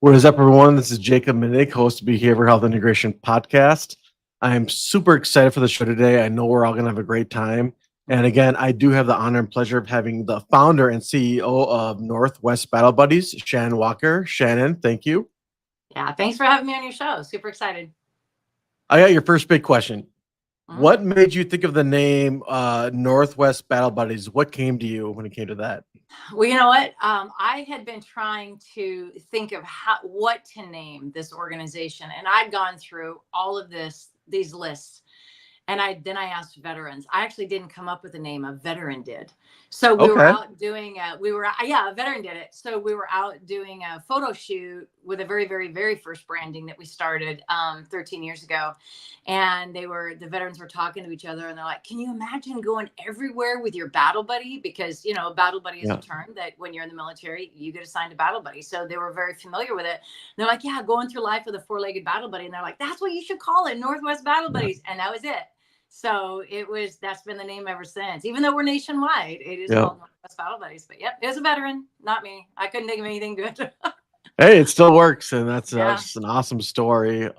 What is up, everyone? This is Jacob Minnick, host of Behavioral Health Integration Podcast. I'm super excited for the show today. I know we're all going to have a great time. And again, I do have the honor and pleasure of having the founder and CEO of Northwest Battle Buddies, Shannon Walker. Shannon, thank you. Yeah, thanks for having me on your show. Super excited. I got your first big question. What made you think of the name Northwest Battle Buddies? What came to you when it came to that? Well, you know what? I had been trying to think of what to name this organization, and I'd gone through all of these lists. And I asked veterans. I actually didn't come up with a name. A veteran did. So we were out doing a veteran did it. So we were out doing a photo shoot with a very, very, very first branding that we started 13 years ago. And the veterans were talking to each other and they're like, can you imagine going everywhere with your battle buddy? Because, you know, battle buddy is a term that when you're in the military, you get assigned a battle buddy. So they were very familiar with it. And they're like, yeah, going through life with a four-legged battle buddy. And they're like, that's what you should call it, Northwest Battle Buddies. And that was it. So that's been the name ever since. Even though we're nationwide, it is called Northwest Battle Buddies. But yep, it was a veteran, not me. I couldn't think of anything good. Hey, it still works, and that's just an awesome story.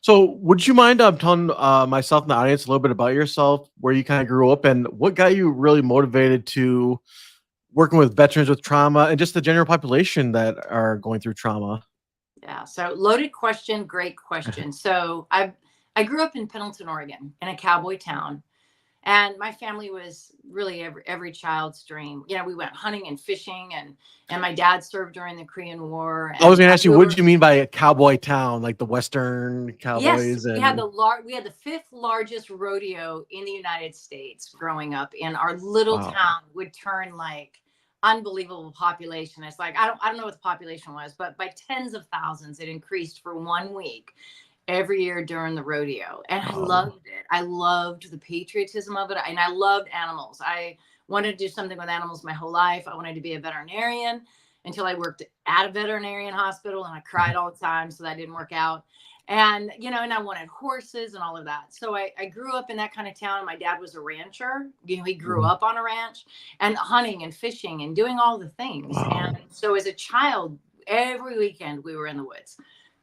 So would you mind telling myself and the audience a little bit about yourself, where you kind of grew up, and what got you really motivated to working with veterans with trauma and just the general population that are going through trauma? Yeah, so loaded question, great question. So I grew up in Pendleton, Oregon, in a cowboy town. And my family was really every child's dream. You know, we went hunting and fishing, and my dad served during the Korean War. And I was going to ask you, what do you mean by a cowboy town, like the Western cowboys? Yes, we had the fifth largest rodeo in the United States growing up, and our little town would turn like unbelievable population. It's like I don't know what the population was, but by tens of thousands, it increased for 1 week every year during the rodeo. And I loved it. I loved the patriotism of it. And I loved animals. I wanted to do something with animals my whole life. I wanted to be a veterinarian until I worked at a veterinarian hospital, and I cried all the time. So that didn't work out. And, you know, and I wanted horses and all of that. So I grew up in that kind of town. My dad was a rancher. You know, he grew up on a ranch and hunting and fishing and doing all the things. And so as a child, every weekend we were in the woods,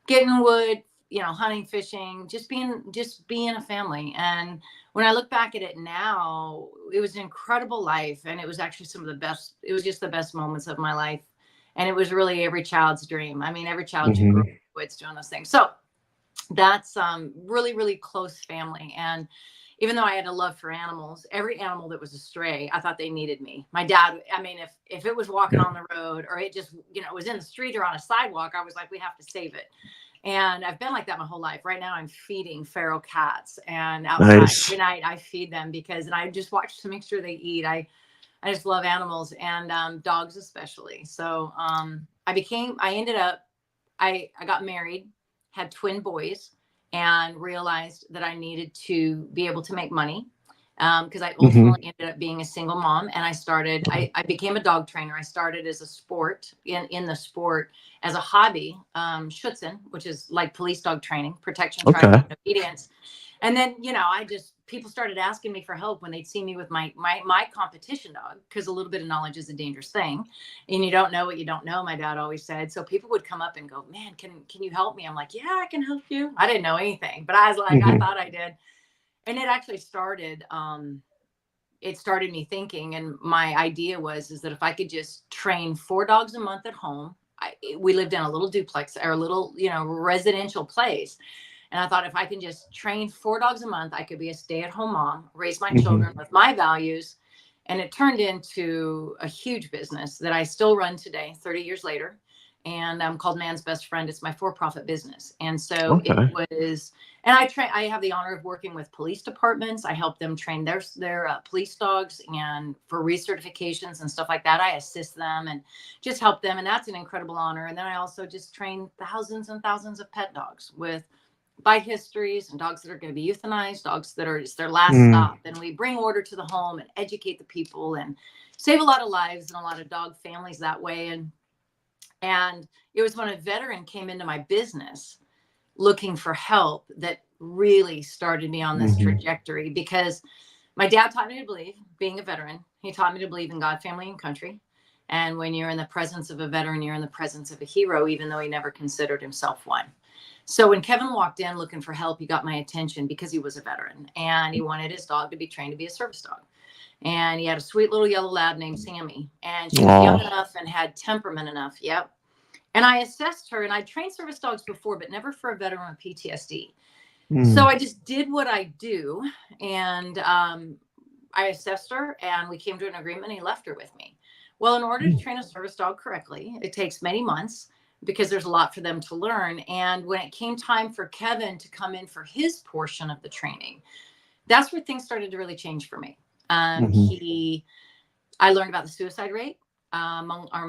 getting wood, you know, hunting, fishing, just being a family. And when I look back at it now, it was an incredible life. And it was actually it was just the best moments of my life. And it was really every child's dream. I mean, every child should grow up in the woods doing those things. So that's really, really close family. And even though I had a love for animals, every animal that was a stray, I thought they needed me. My dad, I mean, if it was walking on the road, or it just, you know, was in the street or on a sidewalk, I was like, we have to save it. And I've been like that my whole life. Right now I'm feeding feral cats, and outside every night I feed them and I just watch to make sure they eat. I just love animals, and dogs especially. So I got married, had twin boys, and realized that I needed to be able to make money. Because I ultimately ended up being a single mom, and I became a dog trainer. I started as a sport in the sport as a hobby, Schutzhund, which is like police dog training, protection, training, and obedience. And then, you know, people started asking me for help when they'd see me with my competition dog, because a little bit of knowledge is a dangerous thing, and you don't know what you don't know. My dad always said. So people would come up and go, man, can you help me? I'm like, yeah, I can help you. I didn't know anything, but I was like, I thought I did. And it actually started, it started me thinking, and my idea is that if I could just train 4 dogs a month at home, we lived in a little duplex or a little, you know, residential place. And I thought if I can just train 4 dogs a month, I could be a stay-at-home mom, raise my children with my values. And it turned into a huge business that I still run today, 30 years later. And I'm called Man's Best Friend. It's my for-profit business. And so it was, and I have the honor of working with police departments. I help them train their police dogs, and for recertifications and stuff like that. I assist them and just help them. And that's an incredible honor. And then I also just train thousands and thousands of pet dogs with bite histories, and dogs that are going to be euthanized, dogs that are just their last stop. And we bring order to the home and educate the people and save a lot of lives and a lot of dog families that way. And it was when a veteran came into my business looking for help that really started me on this trajectory, because my dad taught me to believe, being a veteran, he taught me to believe in God, family, and country. And when you're in the presence of a veteran, you're in the presence of a hero, even though he never considered himself one. So when Kevin walked in looking for help, he got my attention because he was a veteran and he wanted his dog to be trained to be a service dog. And he had a sweet little yellow lab named Sammy, and she was young enough and had temperament enough. Yep. And I assessed her, and I'd trained service dogs before, but never for a veteran with PTSD. So I just did what I do, and I assessed her, and we came to an agreement, and he left her with me. Well, in order to train a service dog correctly, it takes many months because there's a lot for them to learn. And when it came time for Kevin to come in for his portion of the training, that's where things started to really change for me. I learned about the suicide rate among our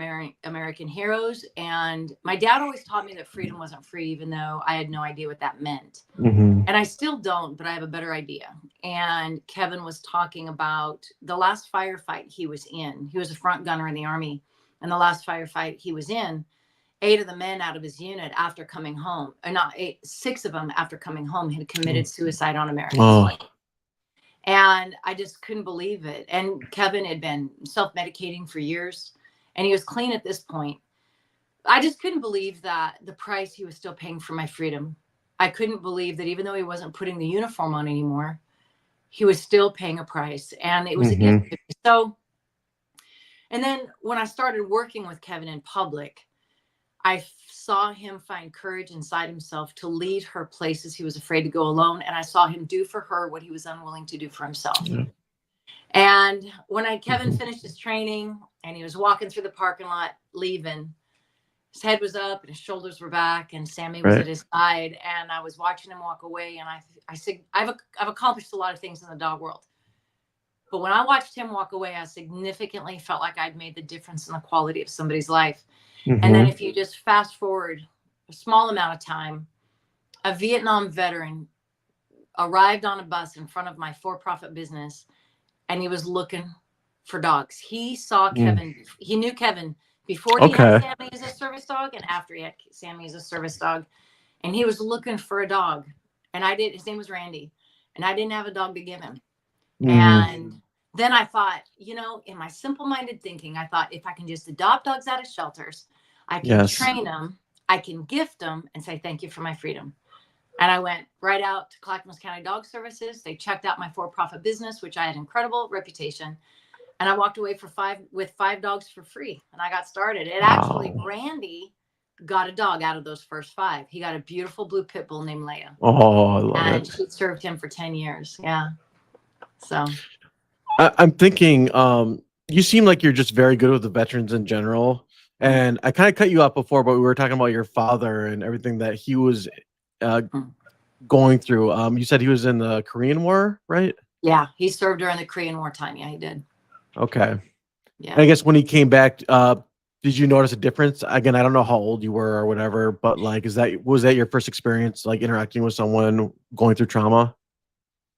American heroes. And my dad always taught me that freedom wasn't free, even though I had no idea what that meant. And I still don't, but I have a better idea. And Kevin was talking about the last firefight he was in. He was a front gunner in the Army. And the last firefight he was in, 8 of the men out of his unit after coming home, or not 8, 6 of them after coming home had committed suicide on American soil. And I just couldn't believe it. And Kevin had been self-medicating for years, and he was clean at this point. I just couldn't believe that the price he was still paying for my freedom. I couldn't believe that even though he wasn't putting the uniform on anymore, he was still paying a price, and it was a gift to me. So, and then when I started working with Kevin in public, I saw him find courage inside himself to lead her places he was afraid to go alone. And I saw him do for her what he was unwilling to do for himself. And when Kevin finished his training and he was walking through the parking lot, leaving, his head was up and his shoulders were back and Sammy was at his side. And I was watching him walk away. And I said, I've accomplished a lot of things in the dog world. But when I watched him walk away, I significantly felt like I'd made the difference in the quality of somebody's life. And then if you just fast forward a small amount of time, a Vietnam veteran arrived on a bus in front of my for-profit business, and he was looking for dogs. He saw Kevin. He knew Kevin before he had Sammy as a service dog and after he had Sammy as a service dog. And he was looking for a dog. And his name was Randy. And I didn't have a dog to give him. And then I thought, in my simple-minded thinking, I thought, if I can just adopt dogs out of shelters, I can train them, I can gift them, and say thank you for my freedom. And I went right out to Clackamas County Dog Services. They checked out my for-profit business, which I had incredible reputation. And I walked away with 5 dogs for free. And I got started. Actually, Randy got a dog out of those first 5. He got a beautiful blue pit bull named Leia. Oh, I love it. And she served him for 10 years. Yeah. So I'm thinking, you seem like you're just very good with the veterans in general. And I kind of cut you off before, but we were talking about your father and everything that he was going through. You said he was in the Korean War, right? Yeah, he served during the Korean War time. Yeah, he did. Okay. Yeah. And I guess when he came back, did you notice a difference? Again, I don't know how old you were or whatever, but like, was that your first experience, like interacting with someone going through trauma?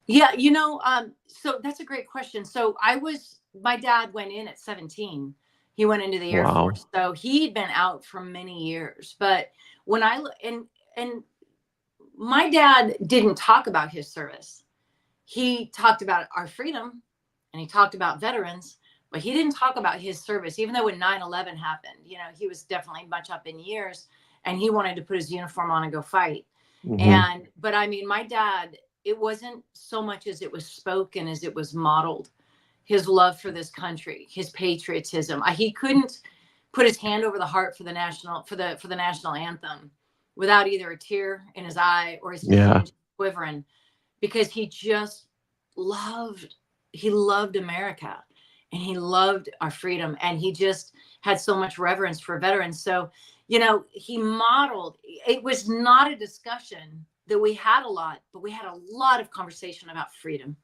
Yeah, so that's a great question. So my dad went in at 17. He went into the Air Force. So he'd been out for many years. But when and my dad didn't talk about his service. He talked about our freedom and he talked about veterans, but he didn't talk about his service. Even though when 9/11 happened, he was definitely much up in years and he wanted to put his uniform on and go fight. But I mean, my dad, it wasn't so much as it was spoken as it was modeled. His love for this country, his patriotism. He couldn't put his hand over the heart for the national anthem without either a tear in his eye or his hand quivering, because he just loved America and he loved our freedom, and he just had so much reverence for veterans. So, he modeled. It was not a discussion that we had a lot, but we had a lot of conversation about freedom.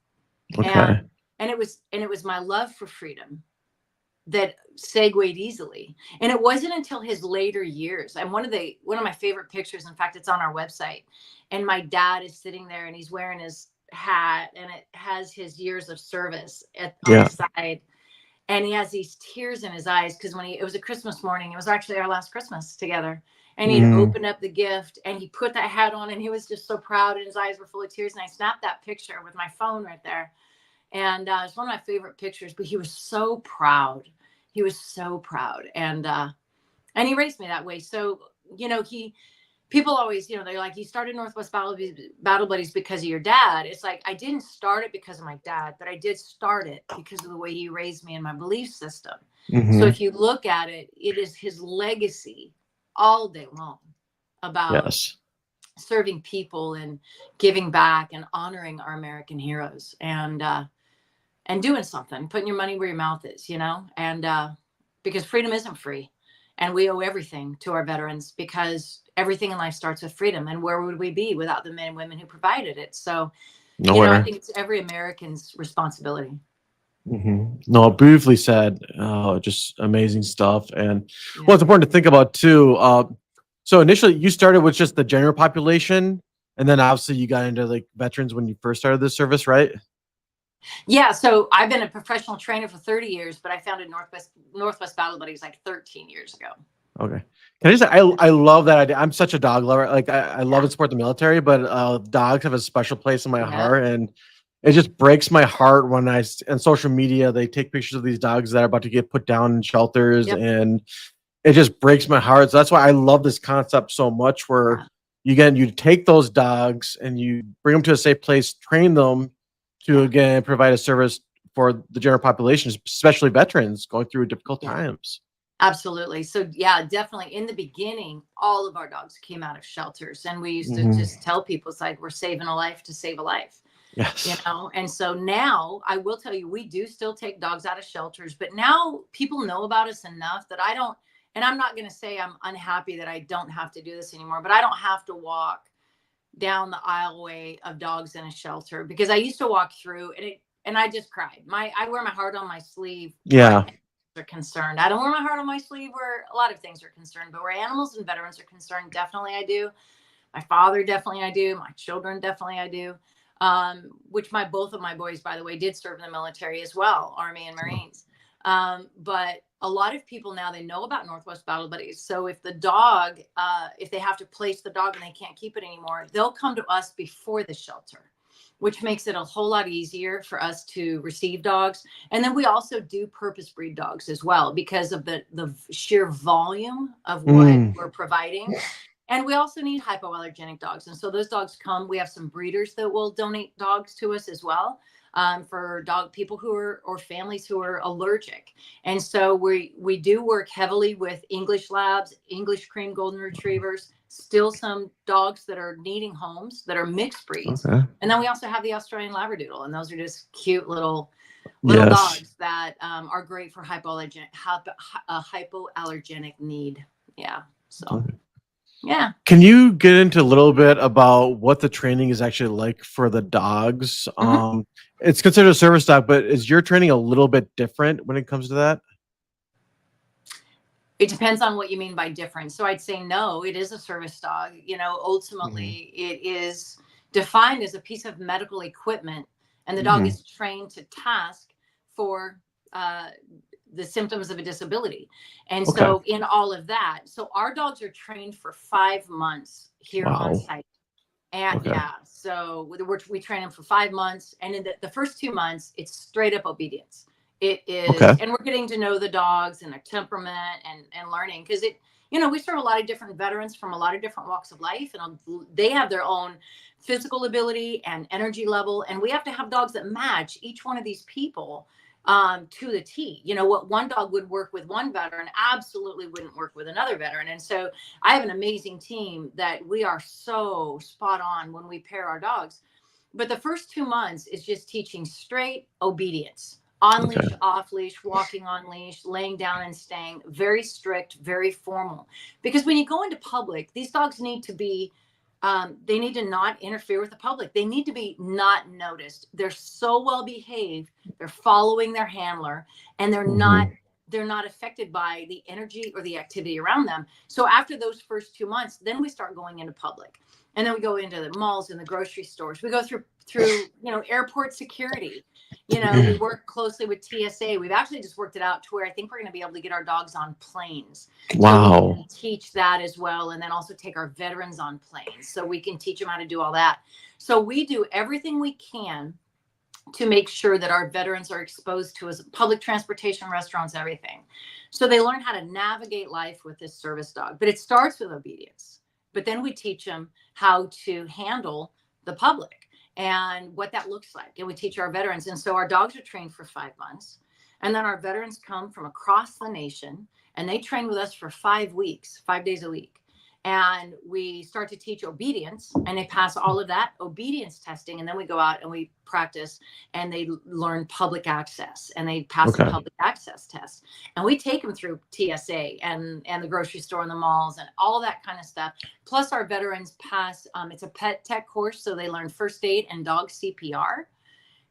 Okay. And it was my love for freedom that segued easily. And it wasn't until his later years. And one of my favorite pictures, in fact, it's on our website. And my dad is sitting there and he's wearing his hat and it has his years of service on the side. And he has these tears in his eyes because it was a Christmas morning. It was actually our last Christmas together. And he'd opened up the gift and he put that hat on and he was just so proud and his eyes were full of tears. And I snapped that picture with my phone right there. And it's one of my favorite pictures, but he was so proud. He was so proud. And he raised me that way. So, people always, they're like, you started Northwest Battle Buddies because of your dad. It's like, I didn't start it because of my dad, but I did start it because of the way he raised me and my belief system. So if you look at it, it is his legacy all day long about serving people and giving back and honoring our American heroes and doing something, putting your money where your mouth is, and because freedom isn't free. And we owe everything to our veterans, because everything in life starts with freedom. And where would we be without the men and women who provided it? So, I think it's every American's responsibility. No, beautifully said. Just amazing stuff. And what's important to think about too. So initially you started with just the general population, and then obviously you got into like veterans when you first started this service, right? Yeah, so I've been a professional trainer for 30 years, but I founded Northwest Battle Buddies like 13 years ago. Okay. Can I just say, I love that idea. I'm such a dog lover. Like I love and support the military, but dogs have a special place in my heart, and it just breaks my heart when on social media they take pictures of these dogs that are about to get put down in shelters, and it just breaks my heart. So that's why I love this concept so much, where you take those dogs and you bring them to a safe place, train them to again provide a service for the general population, especially veterans going through difficult times. Absolutely. So definitely in the beginning, all of our dogs came out of shelters, and we used to just tell people, it's like, we're saving a life to save a life. Yes. And so now I will tell you, we do still take dogs out of shelters, but now people know about us enough that and I'm not going to say I'm unhappy that I don't have to do this anymore, but I don't have to walk down the aisleway of dogs in a shelter, because I used to walk through and I just cried. I wear my heart on my sleeve. Yeah. Are concerned. I don't wear my heart on my sleeve where a lot of things are concerned, but where animals and veterans are concerned, definitely I do. My father, definitely I do. My children, definitely I do. Which both of my boys, by the way, did serve in the military as well, Army and Marines. But a lot of people now, they know about Northwest Battle Buddies. So if the dog, if they have to place the dog and they can't keep it anymore, they'll come to us before the shelter, which makes it a whole lot easier for us to receive dogs. And then we also do purpose breed dogs as well, because of the sheer volume of what we're providing. And we also need hypoallergenic dogs. And so those dogs come, we have some breeders that will donate dogs to us as well, for dog people or families who are allergic. And so we do work heavily with English labs, English cream golden retrievers, still some dogs that are needing homes that are mixed breeds. And then we also have the Australian Labradoodle, and those are just cute little dogs that are great for hypoallergenic need. Yeah. So. Yeah. Can you get into a little bit about what the training is actually like for the dogs? It's considered a service dog, but is your training a little bit different when it comes to that? It depends on what you mean by different. So I'd say no, it is a service dog. Ultimately it is defined as a piece of medical equipment, and the dog is trained to task for the symptoms of a disability. And so in all of that, so our dogs are trained for 5 months here on site. And so we train them for 5 months. And in the first 2 months, it's straight up obedience. It is, and we're getting to know the dogs and their temperament and learning, because we serve a lot of different veterans from a lot of different walks of life, and they have their own physical ability and energy level. And we have to have dogs that match each one of these people to the T. What one dog would work with one veteran absolutely wouldn't work with another veteran. And so I have an amazing team that we are so spot on when we pair our dogs. But the first 2 months is just teaching straight obedience. On leash, off leash, walking on leash, laying down and staying, very strict, very formal. Because when you go into public, these dogs need to be, they need to not interfere with the public. They need to be not noticed. They're so well behaved. They're following their handler, and they're not affected by the energy or the activity around them. So after those first 2 months, then we start going into public. And then we go into the malls and the grocery stores. We go through airport security. We work closely with TSA. We've actually just worked it out to where I think we're going to be able to get our dogs on planes. Wow. So we can teach that as well. And then also take our veterans on planes, so we can teach them how to do all that. So we do everything we can to make sure that our veterans are exposed to as public transportation, restaurants, everything. So they learn how to navigate life with this service dog. But it starts with obedience. But then we teach them how to handle the public and what that looks like. And we teach our veterans. And so our dogs are trained for 5 months. And then our veterans come from across the nation and they train with us for 5 weeks, 5 days a week. And we start to teach obedience, and they pass all of that obedience testing. And then we go out and we practice, and they learn public access, and they pass the public access test. And we take them through TSA and the grocery store and the malls and all that kind of stuff. Plus our veterans pass, it's a pet tech course. So they learn first aid and dog CPR.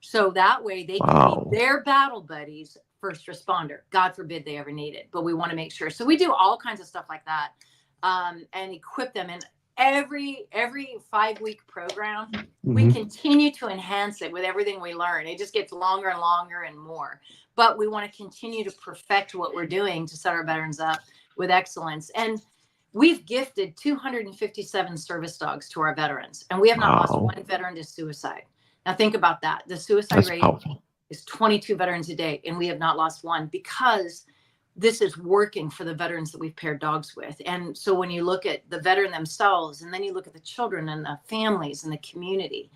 So that way they can be their battle buddies, first responder. God forbid they ever need it, but we want to make sure. So we do all kinds of stuff like that. And equip them in every 5-week program. We continue to enhance it with everything we learn. It just gets longer and longer and more, but we want to continue to perfect what we're doing to set our veterans up with excellence. And we've gifted 257 service dogs to our veterans, and we have not lost one veteran to suicide. Now think about that. The suicide rate is 22 veterans a day, and we have not lost one, because this is working for the veterans that we've paired dogs with. And so when you look at the veteran themselves, and then you look at the children and the families and the community,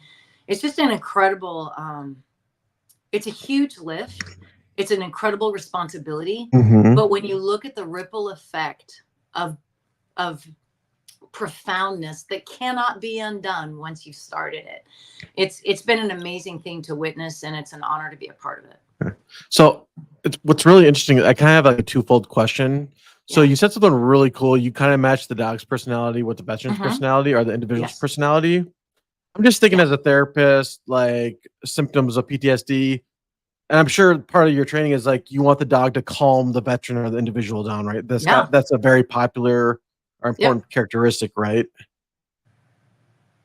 it's just an incredible, it's a huge lift. It's an incredible responsibility. But when you look at the ripple effect of profoundness that cannot be undone once you've started it, it's been an amazing thing to witness, and it's an honor to be a part of it. So what's really interesting, I kind of have like a twofold question. So you said something really cool. You kind of matched the dog's personality with the veteran's personality, or the individual's personality. I'm just thinking as a therapist, like symptoms of PTSD. And I'm sure part of your training is like, you want the dog to calm the veteran or the individual down, right? That's a very popular or important characteristic, right?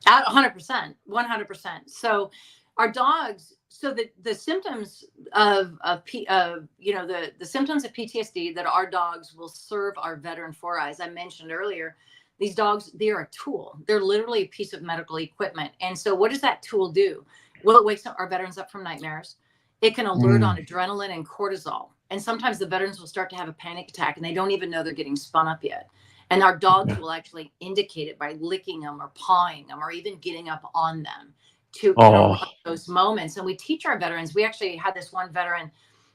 100%, 100%. So our dogs, so the symptoms of the symptoms of PTSD that our dogs will serve our veteran for, as I mentioned earlier, these dogs, they're a tool. They're literally a piece of medical equipment. And so what does that tool do? Well, it wakes our veterans up from nightmares. It can alert on adrenaline and cortisol. And sometimes the veterans will start to have a panic attack, and they don't even know they're getting spun up yet. And our dogs will actually indicate it by licking them or pawing them or even getting up on them to interrupt those moments. And we teach our veterans. We actually had this one veteran,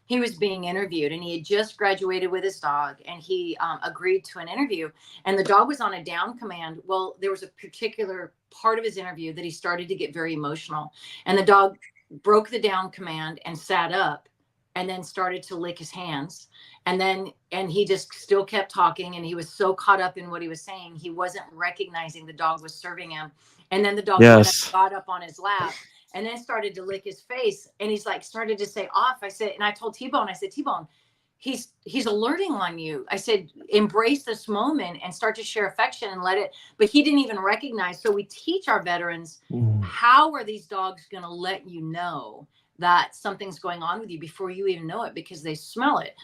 he was being interviewed, and he had just graduated with his dog, and he agreed to an interview, and the dog was on a down command. Well, there was a particular part of his interview that he started to get very emotional, and the dog broke the down command and sat up and then started to lick his hands. And he just still kept talking, and he was so caught up in what he was saying, he wasn't recognizing the dog was serving him. And then the dog got up on his lap and then started to lick his face. And he's like, started to say off. I said, and I told T-Bone, I said, T-Bone, he's alerting on you. I said, embrace this moment and start to share affection and let it, but he didn't even recognize. So we teach our veterans, how are these dogs going to let you know that something's going on with you before you even know it, because they smell it.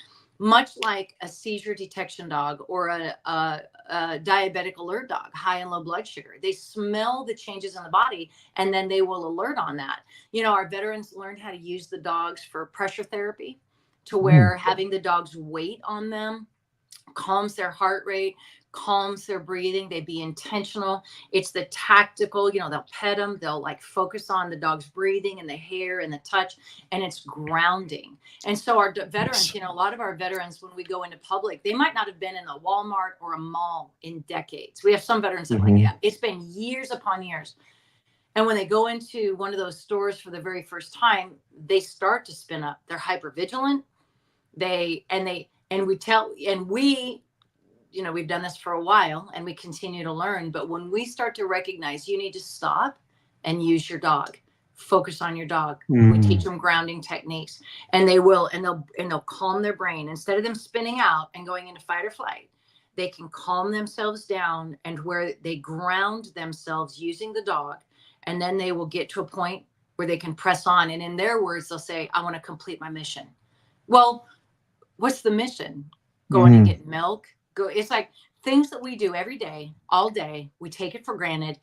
Much like a seizure detection dog or a diabetic alert dog, high and low blood sugar. They smell the changes in the body, and then they will alert on that. You know, our veterans learned how to use the dogs for pressure therapy, to where having the dogs wait on them calms their heart rate, calms their breathing. They be intentional. It's the tactical, they'll pet them. They'll like focus on the dog's breathing and the hair and the touch, and it's grounding. And so our veterans, a lot of our veterans, when we go into public, they might not have been in a Walmart or a mall in decades. We have some veterans that are like, yeah, it's been years upon years. And when they go into one of those stores for the very first time, they start to spin up. They're hypervigilant. We've done this for a while, and we continue to learn. But when we start to recognize you need to stop and use your dog, focus on your dog, we teach them grounding techniques, and they'll calm their brain. Instead of them spinning out and going into fight or flight, they can calm themselves down, and where they ground themselves using the dog. And then they will get to a point where they can press on. And in their words, they'll say, I want to complete my mission. Well, what's the mission? Going to get milk. It's like things that we do every day, all day. We take it for granted.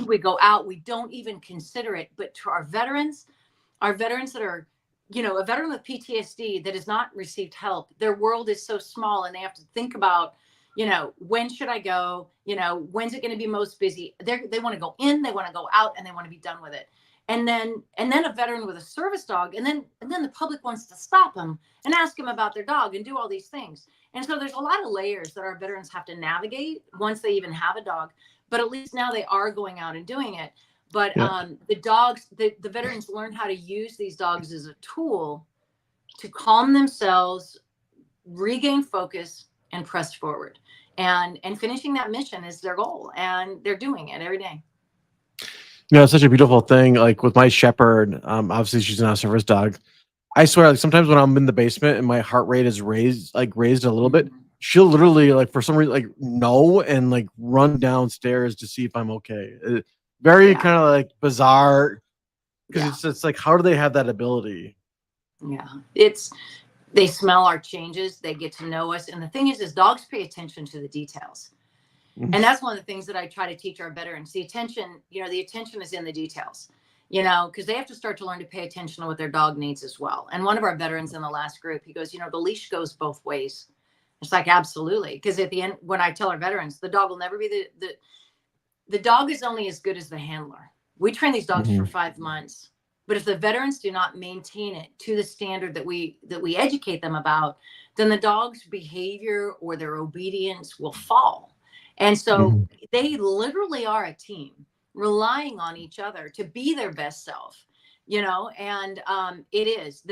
We go out. We don't even consider it. But to our veterans, Our veterans that are, a veteran with PTSD that has not received help, their world is so small and they have to think about, when should I go? When's it going to be most busy? They want to go in, they want to go out, and they want to be done with it. And then a veteran with a service dog, and then the public wants to stop them and ask them about their dog and do all these things. And so there's a lot of layers that our veterans have to navigate once they even have a dog. But at least now they are going out and doing it. But the veterans learn how to use these dogs as a tool to calm themselves, regain focus, and press forward. And finishing that mission is their goal, and they're doing it every day. It's such a beautiful thing. Like with my shepherd, obviously she's not a service dog. I swear, like sometimes when I'm in the basement and my heart rate is raised a little bit, she'll literally like for some reason like no and like run downstairs to see if I'm okay. Very kind of like bizarre because it's like how do they have that ability? Yeah, they smell our changes, they get to know us, and the thing is dogs pay attention to the details. And that's one of the things that I try to teach our veterans. The attention is in the details, because they have to start to learn to pay attention to what their dog needs as well. And one of our veterans in the last group, he goes, the leash goes both ways. It's like, absolutely. Because at the end, when I tell our veterans, the dog will never be the dog is only as good as the handler. We train these dogs for 5 months, but if the veterans do not maintain it to the standard that we educate them about, then the dog's behavior or their obedience will fall. And so they literally are a team relying on each other to be their best self, and it is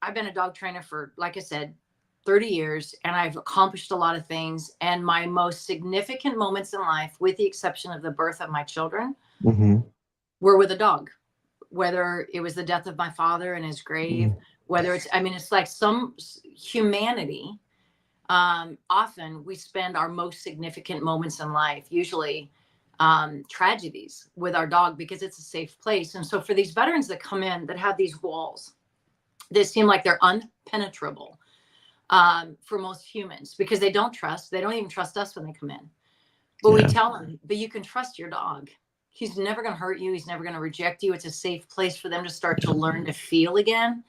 I've been a dog trainer for, like I said, 30 years, and I've accomplished a lot of things. And my most significant moments in life, with the exception of the birth of my children, were with a dog, whether it was the death of my father in his grave, whether it's like some humanity. Often we spend our most significant moments in life, usually tragedies, with our dog, because it's a safe place. And so for these veterans that come in that have these walls that seem like they're unpenetrable for most humans, because they don't even trust us when they come in. But we tell them, but you can trust your dog. He's never going to hurt you. He's never going to reject you. It's a safe place for them to start to learn to feel again.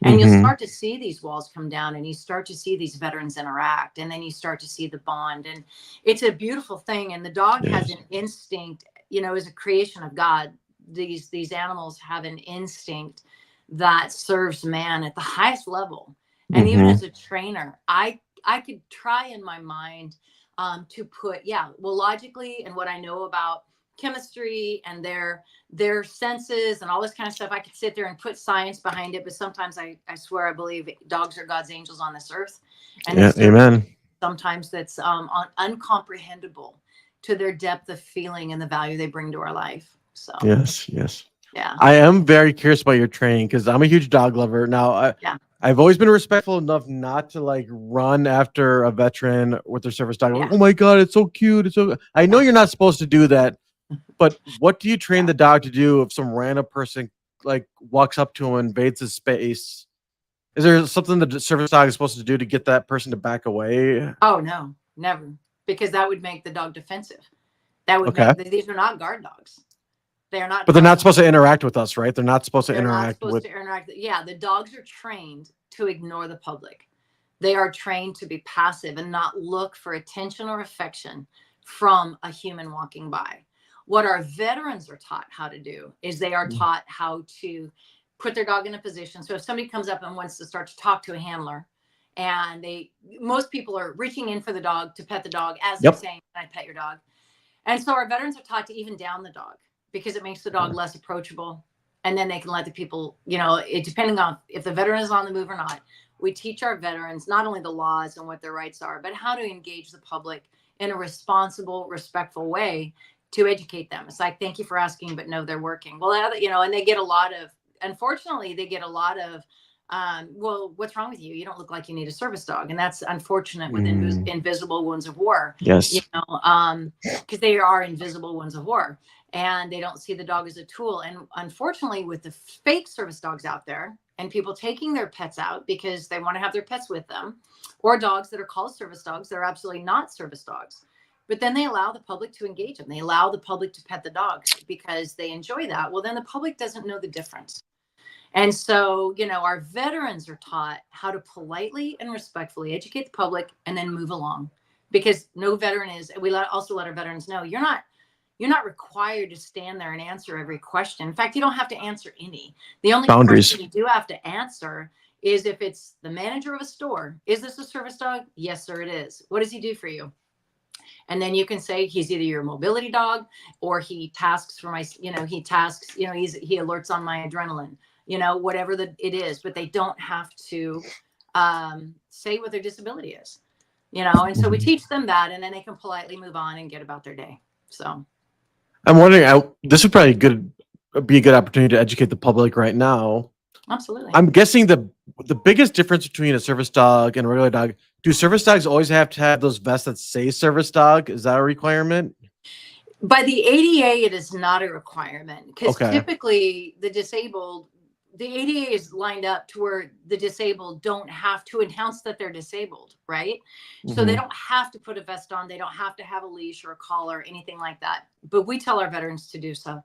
And you'll start to see these walls come down, and you start to see these veterans interact, and then you start to see the bond. And it's a beautiful thing. And the dog has an instinct, as a creation of God. These animals have an instinct that serves man at the highest level. And even as a trainer, I could try in my mind to put, logically, and what I know about chemistry and their senses and all this kind of stuff, I could sit there and put science behind it. But sometimes I swear I believe dogs are God's angels on this earth. And amen. Sometimes that's uncomprehendable to their depth of feeling and the value they bring to our life. So yes. Yeah. I am very curious about your training because I'm a huge dog lover. Now, I've always been respectful enough not to like run after a veteran with their service dog. Like, oh my God, it's so cute. It's so. I know you're not supposed to do that, but what do you train the dog to do if some random person like walks up to him and invades his space? Is there something that the service dog is supposed to do to get that person to back away? Oh no, never, because that would make the dog defensive. That would make these are not guard dogs. They're not. But they're not supposed to interact with us, right? They're not supposed to interact with. Yeah, the dogs are trained to ignore the public. They are trained to be passive and not look for attention or affection from a human walking by. What our veterans are taught how to do is they are taught how to put their dog in a position. So if somebody comes up and wants to start to talk to a handler, and most people are reaching in for the dog to pet the dog as they're saying, "Can I pet your dog?" And so our veterans are taught to even down the dog, because it makes the dog less approachable. And then they can let the people, depending on if the veteran is on the move or not, we teach our veterans not only the laws and what their rights are, but how to engage the public in a responsible, respectful way to educate them. It's like, thank you for asking, but no, they're working. Well, and they get unfortunately, they get a lot of, well, what's wrong with you? You don't look like you need a service dog. And that's unfortunate with invisible wounds of war. Yes. Because they are invisible wounds of war. And they don't see the dog as a tool. And unfortunately, with the fake service dogs out there and people taking their pets out because they want to have their pets with them, or dogs that are called service dogs, they're absolutely not service dogs. but then they allow the public to engage them. They allow the public to pet the dogs because they enjoy that. Well, then the public doesn't know the difference. And so, our veterans are taught how to politely and respectfully educate the public and then move along, because no veteran also let our veterans know you're not required to stand there and answer every question. In fact, you don't have to answer any. The only Boundaries. question you do have to answer is if it's the manager of a store. Is this a service dog? Yes, sir, it is. What does he do for you? And then you can say he's either your mobility dog, or he tasks for my, he alerts on my adrenaline, whatever it is, but they don't have to say what their disability is, and so we teach them that, and then they can politely move on and get about their day. So I'm wondering, this would probably be a good opportunity to educate the public right now. Absolutely. I'm guessing the biggest difference between a service dog and a regular dog, do service dogs always have to have those vests that say service dog? Is that a requirement? By the ADA, it is not a requirement, because typically the ADA is lined up to where the disabled don't have to announce that they're disabled, right? Mm-hmm. So they don't have to put a vest on. They don't have to have a leash or a collar or anything like that. But we tell our veterans to do so,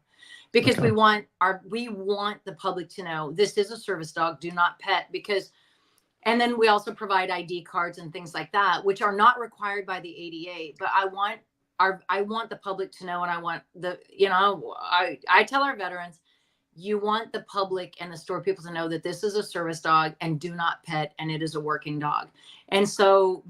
because we want the public to know this is a service dog. Do not pet, and then we also provide ID cards and things like that, which are not required by the ADA. But I want the public to know, and I tell our veterans, you want the public and the store people to know that this is a service dog and do not pet, and it is a working dog. And so,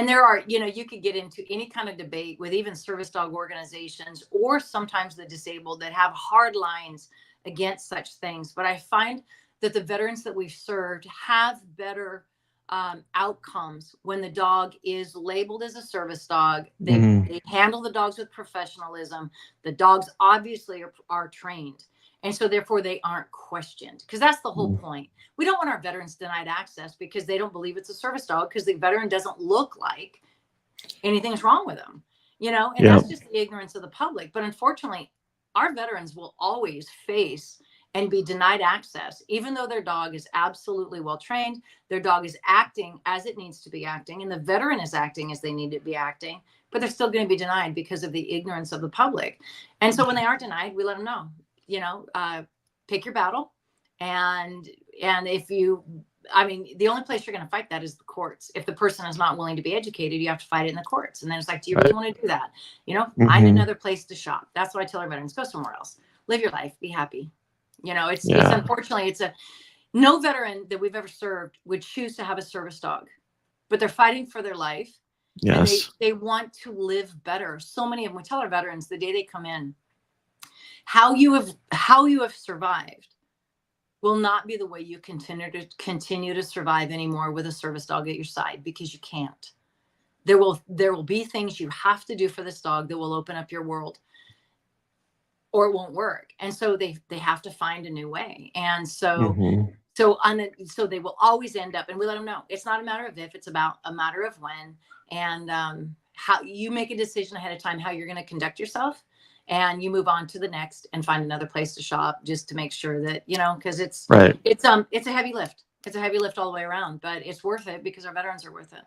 there are, you could get into any kind of debate with even service dog organizations, or sometimes the disabled, that have hard lines against such things. But I find that the veterans that we've served have better outcomes when the dog is labeled as a service dog. They handle the dogs with professionalism. The dogs obviously are trained, and so therefore they aren't questioned, because that's the whole point. We don't want our veterans denied access because they don't believe it's a service dog, because the veteran doesn't look like anything's wrong with them, and that's just the ignorance of the public. But unfortunately, our veterans will always face and be denied access, even though their dog is absolutely well trained, their dog is acting as it needs to be acting, and the veteran is acting as they need to be acting, but they're still going to be denied because of the ignorance of the public. And so when they are denied, we let them know, pick your battle. And the only place you're going to fight that is the courts. If the person is not willing to be educated, you have to fight it in the courts. And then it's like, do you really want to do that? Find another place to shop. That's what I tell our veterans: go somewhere else, live your life, be happy. It's unfortunately, no veteran that we've ever served would choose to have a service dog, but they're fighting for their life. Yes. And they want to live better. So many of them, we tell our veterans the day they come in, how you have survived will not be the way you continue to survive anymore with a service dog at your side, because you can't. There will be things you have to do for this dog that will open up your world, or it won't work. And so they have to find a new way. And so so they will always end up, and we let them know it's not a matter of if, it's about a matter of when. And how you make a decision ahead of time how you're going to conduct yourself, and you move on to the next and find another place to shop, just to make sure that, because it's a heavy lift. It's a heavy lift all the way around, but it's worth it because our veterans are worth it.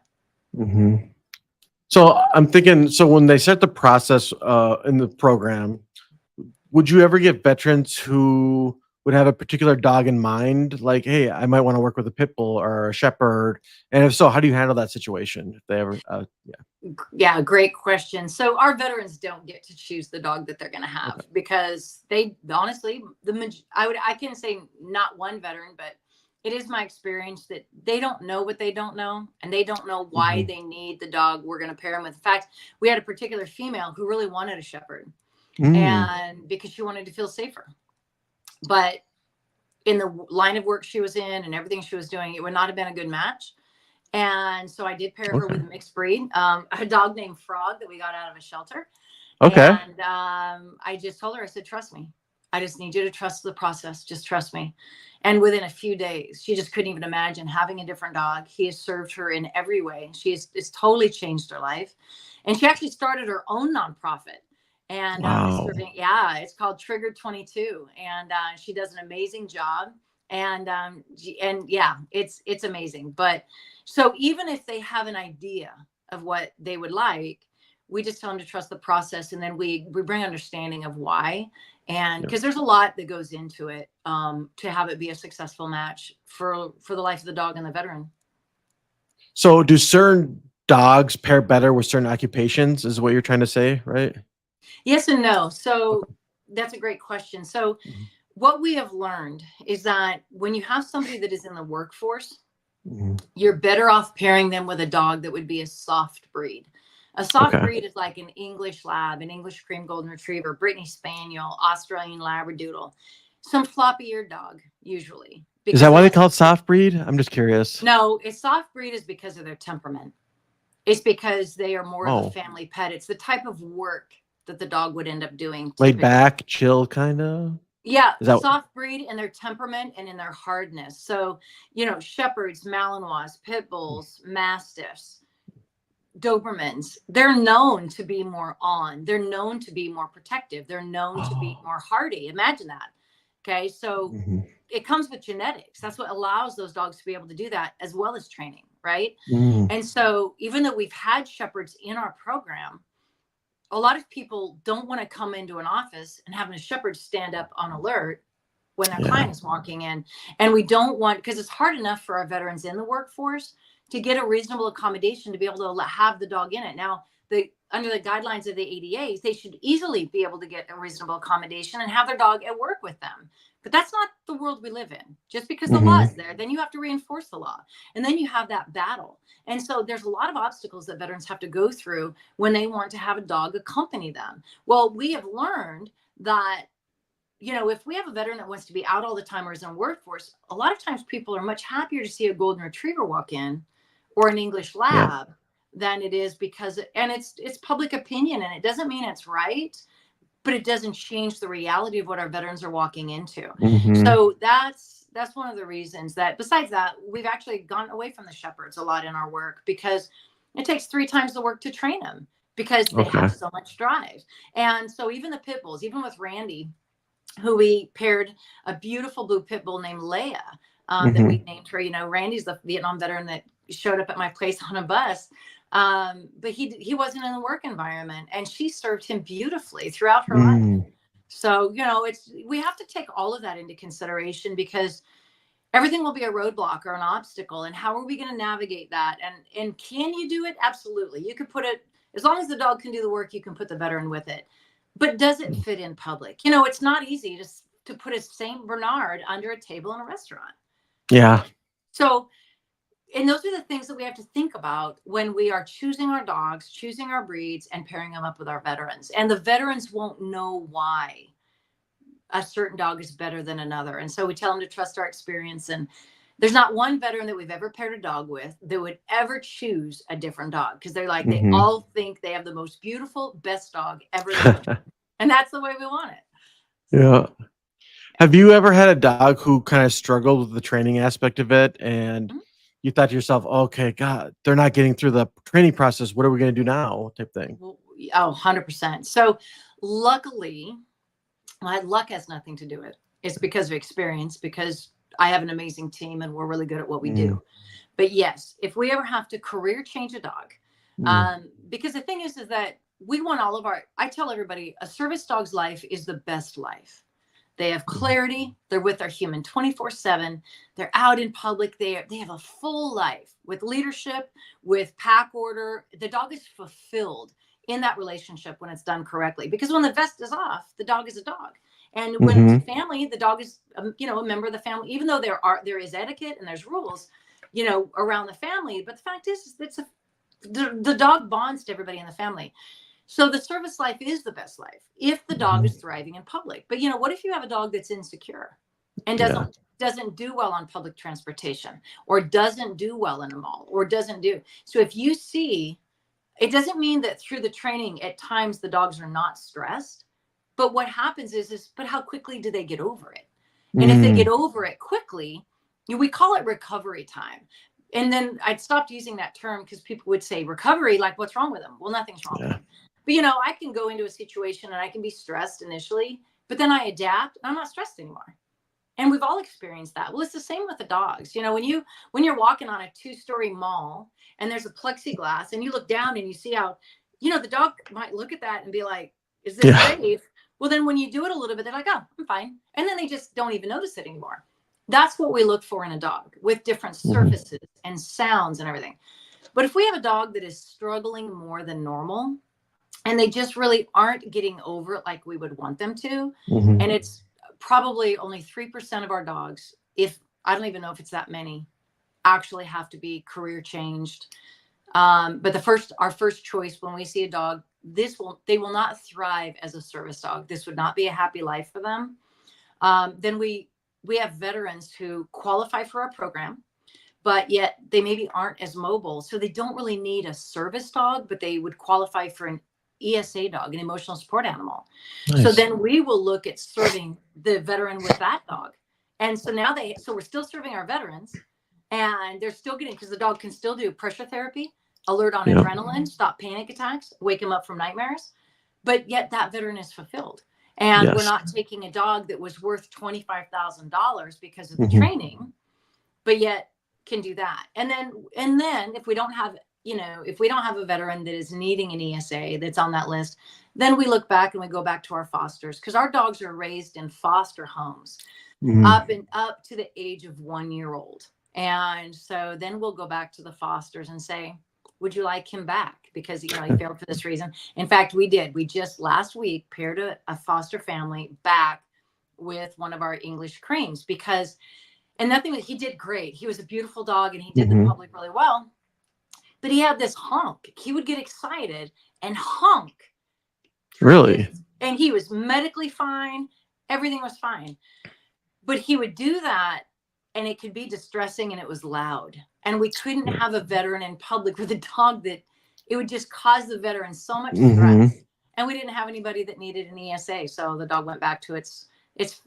So I'm thinking, so when they start the process in the program, would you ever get veterans who would have a particular dog in mind? Like, hey, I might want to work with a pit bull or a shepherd. And if so, how do you handle that situation? If they ever, Yeah, great question. So our veterans don't get to choose the dog that they're going to have, because they honestly, I can say not one veteran, but it is my experience that they don't know what they don't know, and they don't know why they need the dog we're going to pair them with. In fact, we had a particular female who really wanted a shepherd. And because she wanted to feel safer, but in the line of work she was in and everything she was doing, it would not have been a good match. And so I did pair her with a mixed breed, a dog named Frog that we got out of a shelter. And I just told her, I said, trust me. I just need you to trust the process. Just trust me. And within a few days, she just couldn't even imagine having a different dog. He has served her in every way. It's totally changed her life. And she actually started her own nonprofit. And it's called Triggered 22, and she does an amazing job. And it's amazing. But so even if they have an idea of what they would like, We just tell them to trust the process, and then we bring understanding of why. And Yeah. because there's a lot that goes into it to have it be a successful match for the life of the dog and the veteran. So do certain dogs pair better with certain occupations, is what you're trying to say, right? Yes and no. So Okay. that's a great question. So Mhm. what we have learned is that when you have somebody that is in the workforce, Mhm. you're better off pairing them with a dog that would be a soft breed. A soft Okay. breed is like an English Lab, an English Cream Golden Retriever, Brittany Spaniel, Australian Labradoodle, some floppy-eared dog usually, Is that because why they those call it soft breed? I'm just curious. no, a soft breed is because of their temperament. It's because they are more of a Oh, family pet. It's the type of work that the dog would end up doing laid typically. back, chill, kind of. Yeah, Is that? soft breed in their temperament and in their hardness. So, Shepherds, Malinois, Pit Bulls, Mastiffs, Dobermans, they're known to be more on. They're known to be more protective. They're known to be Oh. more hardy. Imagine that. Okay. So Mhm. it comes with genetics. That's what allows those dogs to be able to do that, as well as training. Right. Mm. And so even though we've had Shepherds in our program, a lot of people don't want to come into an office and having a shepherd stand up on alert when their Yeah. client is walking in. And we don't want, because it's hard enough for our veterans in the workforce to get a reasonable accommodation to be able to have the dog in it. Now, under the guidelines of the ADAs, they should easily be able to get a reasonable accommodation and have their dog at work with them. But that's not the world we live in. Just because the law Mhm. is there, then you have to reinforce the law. And then you have that battle. And so there's a lot of obstacles that veterans have to go through when they want to have a dog accompany them. Well, we have learned that, if we have a veteran that wants to be out all the time or is in a workforce, a lot of times people are much happier to see a golden retriever walk in or an English Yeah. Lab than it is and it's public opinion, and it doesn't mean it's right, but it doesn't change the reality of what our veterans are walking into. Mhm. So that's one of the reasons that, besides that, we've actually gone away from the shepherds a lot in our work, because it takes 3 times the work to train them because they have Okay. so much drive. And so even the pit bulls, even with Randy, who we paired a beautiful blue pit bull named Leia, that we Mhm. named her. Randy's the Vietnam veteran that showed up at my place on a bus. But he wasn't in the work environment, and she served him beautifully throughout her life. Mm. So, we have to take all of that into consideration, because everything will be a roadblock or an obstacle. And how are we going to navigate that? And can you do it? Absolutely. You could put it, as long as the dog can do the work, you can put the veteran with it. But does it fit in public? It's not easy to put a Saint Bernard under a table in a restaurant. Yeah. So, and those are the things that we have to think about when we are choosing our dogs, choosing our breeds, and pairing them up with our veterans. And the veterans won't know why a certain dog is better than another. And so we tell them to trust our experience. And there's not one veteran that we've ever paired a dog with that would ever choose a different dog, because they Mhm. all think they have the most beautiful, best dog ever in the country. And that's the way we want it. Yeah. So, Have you ever had a dog who kind of struggled with the training aspect of it, and yeah. you thought to yourself, "Okay, God, they're not getting through the training process. What are we going to do now?" type thing? Oh, 100%. So luckily, luck has nothing to do with it. It's because of experience, because I have an amazing team and we're really good at what we Mm. do. But yes, if we ever have to career change a dog, Mm. because the thing is that we want I tell everybody, a service dog's life is the best life. They have clarity. They're with their human 24/7. They're out in public. They have a full life with leadership, with pack order. The dog is fulfilled in that relationship when it's done correctly. Because when the vest is off, the dog is a dog. And when it's Mhm. family, the dog is, a member of the family. Even though there is etiquette and there's rules, around the family. But the fact is the dog bonds to everybody in the family. So the service life is the best life if the dog is Mhm. thriving in public. But what if you have a dog that's insecure and Yeah. doesn't do well on public transportation, or doesn't do well in a mall, or doesn't do. So if you see, it doesn't mean that through the training at times the dogs are not stressed, but what happens is but how quickly do they get over it? And if they get Mm. over it quickly, we call it recovery time. And then I'd stopped using that term, because people would say recovery, like, what's wrong with them? Well, nothing's wrong with Yeah. them. But I can go into a situation and I can be stressed initially, but then I adapt and I'm not stressed anymore. And we've all experienced that. Well, it's the same with the dogs. When you're walking on a 2-story mall and there's a plexiglass and you look down and you see how the dog might look at that and be like, is this safe? Well, then when you do it a little bit, they're like, oh, I'm fine. And then they just don't even notice it anymore. That's what we look for in a dog, with different surfaces and sounds and everything. But if we have a dog that is struggling more than normal, and they just really aren't getting over it like we would want them to, and it's probably only 3% of our dogs, if I don't even know if it's that many, actually have to be career changed. But our first choice when we see a dog, they will not thrive as a service dog. This would not be a happy life for them. Then we have veterans who qualify for our program, but yet they maybe aren't as mobile. So they don't really need a service dog, but they would qualify for an ESA dog, an emotional support animal. Nice. So then we will look at serving the veteran with that dog. And so now so we're still serving our veterans, and they're still getting, because the dog can still do pressure therapy, alert on adrenaline, stop panic attacks, wake them up from nightmares. But yet that veteran is fulfilled. And we're not taking a dog that was worth $25,000 because of the training, but yet can do that. And then if we don't have, if we don't have a veteran that is needing an ESA that's on that list, then we look back and we go back to our fosters, because our dogs are raised in foster homes up to the age of 1 year old. And so then we'll go back to the fosters and say, would you like him back? Because, he failed for this reason. In fact, we just last week paired a foster family back with one of our English creams, he did great. He was a beautiful dog, and he did the public really well, but he had this honk. He would get excited and honk. Really? And he was medically fine. Everything was fine. But he would do that, and it could be distressing, and it was loud. And we couldn't have a veteran in public with a dog that it would just cause the veteran so much stress. And we didn't have anybody that needed an ESA. So the dog went back to its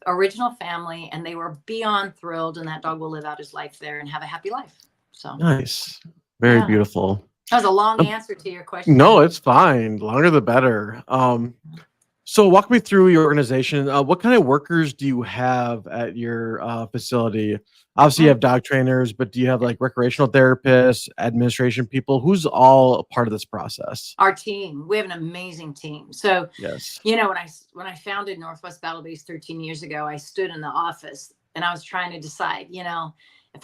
original family, and they were beyond thrilled. And that dog will live out his life there and have a happy life. So nice. Very beautiful. That was a long answer to your question. No, it's fine. Longer the better. So walk me through your organization. What kind of workers do you have at your facility? Obviously, you have dog trainers, but do you have like recreational therapists, administration people? Who's all a part of this process? Our team. We have an amazing team. So, yes, when I founded Northwest Battle Base 13 years ago, I stood in the office and I was trying to decide, if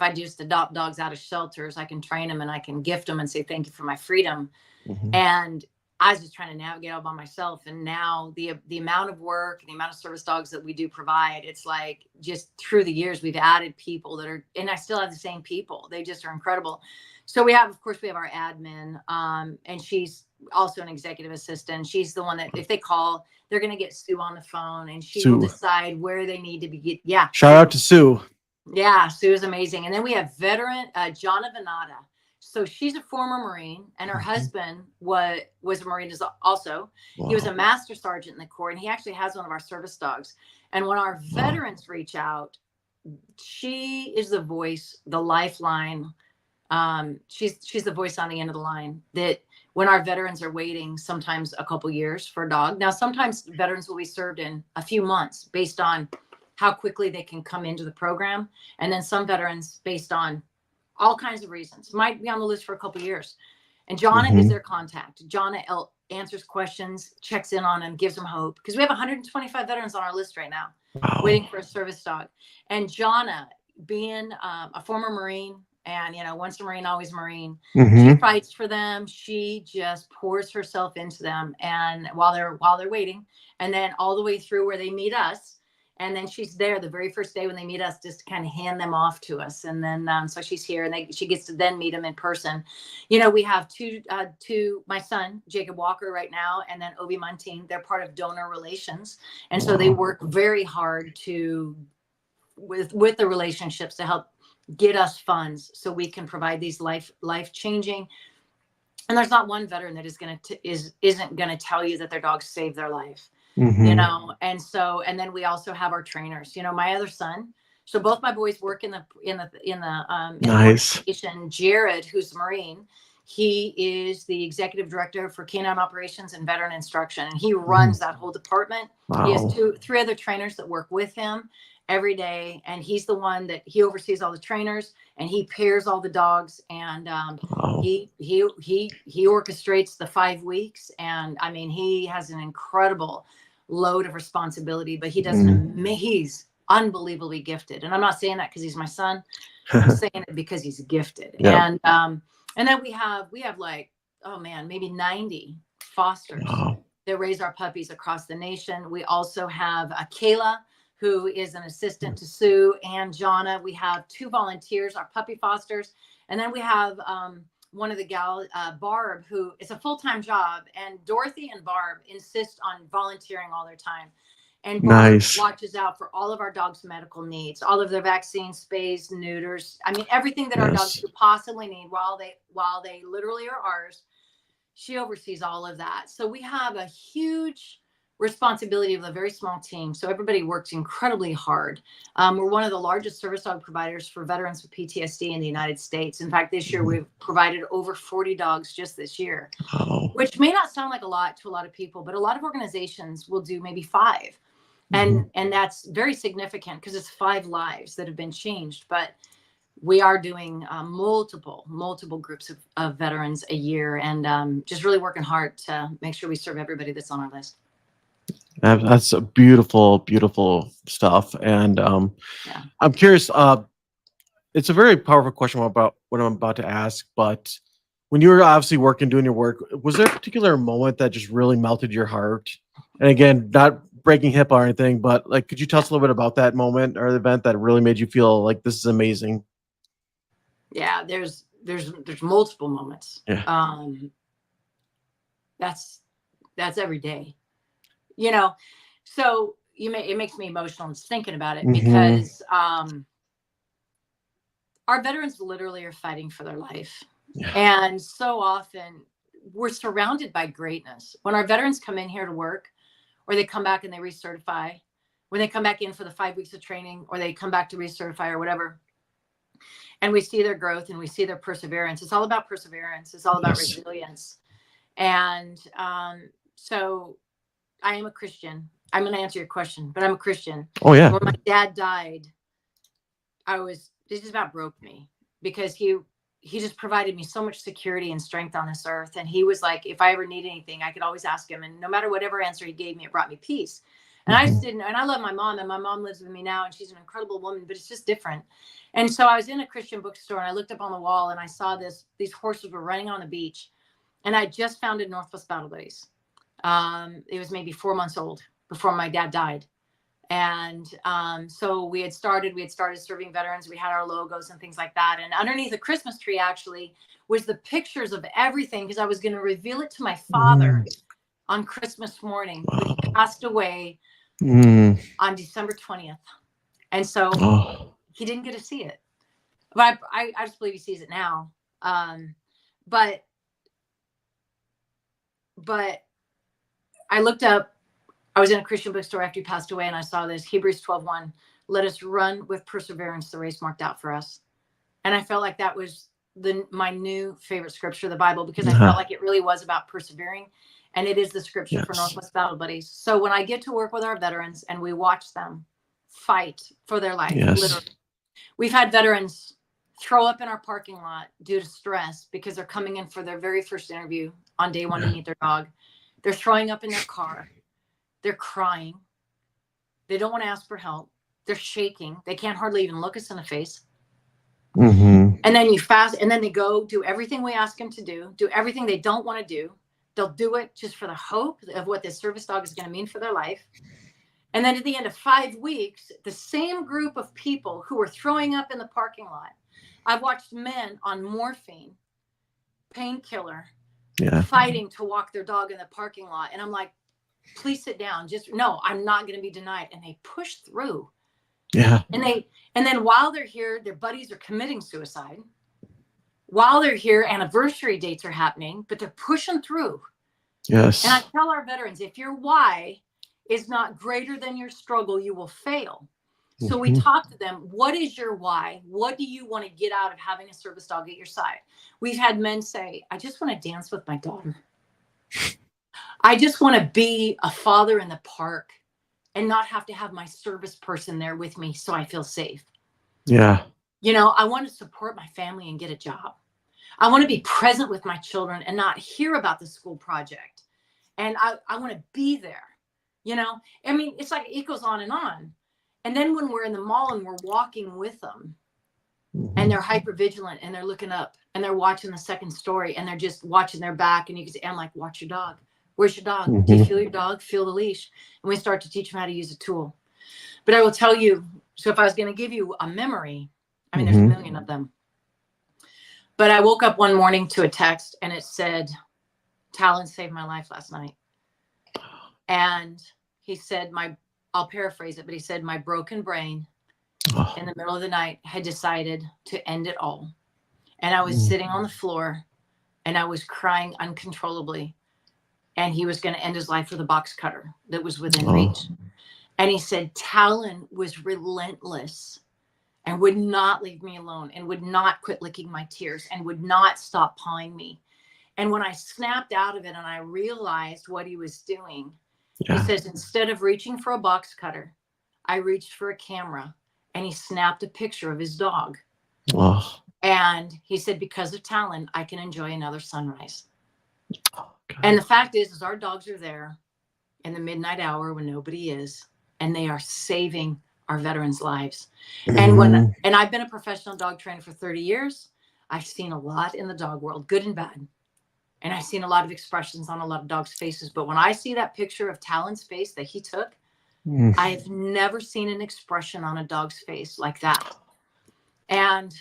I just adopt dogs out of shelters, I can train them and I can gift them and say thank you for my freedom. And I was just trying to navigate all by myself. And now the amount of work, the amount of service dogs that we do provide, it's like just through the years, we've added people and I still have the same people. They just are incredible. So we have our admin, and she's also an executive assistant. She's the one that if they call, they're going to get Sue on the phone, and she will decide where they need to be. Shout out to Sue. Yeah. Sue is amazing. And then we have veteran, Jonna Venata. So she's a former Marine, and her husband was a Marine also. Wow. He was a master sergeant in the Corps, and he actually has one of our service dogs. And when our veterans reach out, she is the voice, the lifeline. She's the voice on the end of the line, that when our veterans are waiting sometimes a couple years for a dog. Now, sometimes veterans will be served in a few months based on how quickly they can come into the program. And then some veterans, based on all kinds of reasons, might be on the list for a couple of years. And Jonna is their contact. Jonna answers questions, checks in on them, gives them hope. Because we have 125 veterans on our list right now, waiting for a service dog. And Jonna, being a former Marine, and once a Marine, always Marine, she fights for them. She just pours herself into them, and while they're waiting, and then all the way through where they meet us. And then she's there the very first day when they meet us, just to kind of hand them off to us. And then, so she's here, and she gets to then meet them in person. We have two, my son, Jacob Walker right now, and then Obi Munting. They're part of donor relations. And so they work very hard with the relationships to help get us funds so we can provide these life-changing. And there's not one veteran that isn't going to tell you that their dog saved their life. And then we also have our trainers. My other son. So both my boys work in the nice. Organization. Jared, who's a Marine, he is the executive director for canine operations and veteran instruction, and he runs that whole department. He has 3 other trainers that work with him, every day. And he's the one that he oversees all the trainers, and he pairs all the dogs. And he orchestrates the 5 weeks. And I mean, he has an incredible load of responsibility, but he does he's unbelievably gifted. And I'm not saying that because he's my son. I'm saying it because he's gifted. Yeah. And then we have like, oh man, maybe 90 fosters that raise our puppies across the nation. We also have Kayla, who is an assistant to Sue and Jonna. We have 2 volunteers, our puppy fosters. And then we have one of the gals, Barb, who is a full-time job. And Dorothy and Barb insist on volunteering all their time. And Barb watches out for all of our dogs' medical needs, all of their vaccines, spays, neuters. I mean, everything that our dogs could possibly need while they literally are ours. She oversees all of that. So we have a huge responsibility of a very small team. So everybody works incredibly hard. We're one of the largest service dog providers for veterans with PTSD in the United States. In fact, this year we've provided over 40 dogs just this year, which may not sound like a lot to a lot of people, but a lot of organizations will do maybe 5. And that's very significant because it's 5 lives that have been changed. But we are doing multiple groups of veterans a year, and just really working hard to make sure we serve everybody that's on our list. That's a beautiful stuff. And I'm curious, it's a very powerful question about what I'm about to ask, but when you were obviously doing your work, was there a particular moment that just really melted your heart? And again, not breaking hip or anything, but like, could you tell us a little bit about that moment or the event that really made you feel like this is amazing? Yeah, there's multiple moments. Yeah. That's every day, you know. So it makes me emotional just thinking about it, because our veterans literally are fighting for their life. Yeah. And so often we're surrounded by greatness. When our veterans come in here to work, or they come back and they recertify, when they come back in for the 5 weeks of training, or they come back to recertify or whatever, and we see their growth and we see their perseverance. It's all about perseverance. It's all about resilience. And so I am a Christian. I'm going to answer your question, but I'm a Christian. Oh, yeah. When my dad died, it just about broke me, because he just provided me so much security and strength on this earth. And he was like, if I ever need anything, I could always ask him. And no matter whatever answer he gave me, it brought me peace. And I just didn't, and I love my mom, and my mom lives with me now, and she's an incredible woman, but it's just different. And so I was in a Christian bookstore, and I looked up on the wall, and I saw these horses were running on the beach. And I just founded Northwest Battle Buddies. It was maybe 4 months old before my dad died. And so we had started serving veterans. We had our logos and things like that. And underneath the Christmas tree actually was the pictures of everything, because I was going to reveal it to my father on Christmas morning. He passed away on December 20th. And so he didn't get to see it. But I just believe he sees it now. But I looked up, I was in a Christian bookstore after he passed away, and I saw this Hebrews 12:1, let us run with perseverance the race marked out for us. And I felt like that was my new favorite scripture of the Bible, because I felt like it really was about persevering. And it is the scripture for Northwest Battle Buddies. So when I get to work with our veterans and we watch them fight for their life, literally, we've had veterans throw up in our parking lot due to stress because they're coming in for their very first interview on day 1 to meet their dog. They're throwing up in their car. They're crying. They don't want to ask for help. They're shaking. They can't hardly even look us in the face. And then and then they go do everything we ask them to do everything they don't want to do. They'll do it just for the hope of what this service dog is going to mean for their life. And then at the end of 5 weeks, the same group of people who were throwing up in the parking lot, I've watched men on morphine, painkiller, fighting to walk their dog in the parking lot. And I'm like, please sit down. No, I'm not going to be denied. And they push through. Yeah. And then while they're here, their buddies are committing suicide. While they're here, anniversary dates are happening, but they're pushing through. Yes. And I tell our veterans, if your why is not greater than your struggle, you will fail. So we talk to them. What is your why? What do you want to get out of having a service dog at your side? We've had men say, I just want to dance with my daughter. I just want to be a father in the park and not have to have my service person there with me so I feel safe. Yeah. You know, I want to support my family and get a job. I want to be present with my children and not hear about the school project. And I want to be there. You know, I mean, it's like it goes on. And then when we're in the mall and we're walking with them and they're hyper vigilant and they're looking up and they're watching the second story and they're just watching their back, and you can say, I'm like, watch your dog. Where's your dog? Do you feel your dog? Feel the leash. And we start to teach them how to use a tool. But I will tell you, so if I was going to give you a memory, I mean, there's a million of them. But I woke up one morning to a text and it said, Talon saved my life last night. And he said, I'll paraphrase it, but he said, my broken brain in the middle of the night had decided to end it all. And I was sitting on the floor and I was crying uncontrollably. And he was going to end his life with a box cutter that was within reach. And he said, Talon was relentless and would not leave me alone and would not quit licking my tears and would not stop pawing me. And when I snapped out of it and I realized what he was doing, he says, instead of reaching for a box cutter, I reached for a camera, and he snapped a picture of his dog. And he said, because of Talon, I can enjoy another sunrise. And the fact is our dogs are there in the midnight hour when nobody is, and they are saving our veterans' lives. And I've been a professional dog trainer for 30 years. I've seen a lot in the dog world, good and bad. And I've seen a lot of expressions on a lot of dogs' faces. But when I see that picture of Talon's face that he took, I have never seen an expression on a dog's face like that. And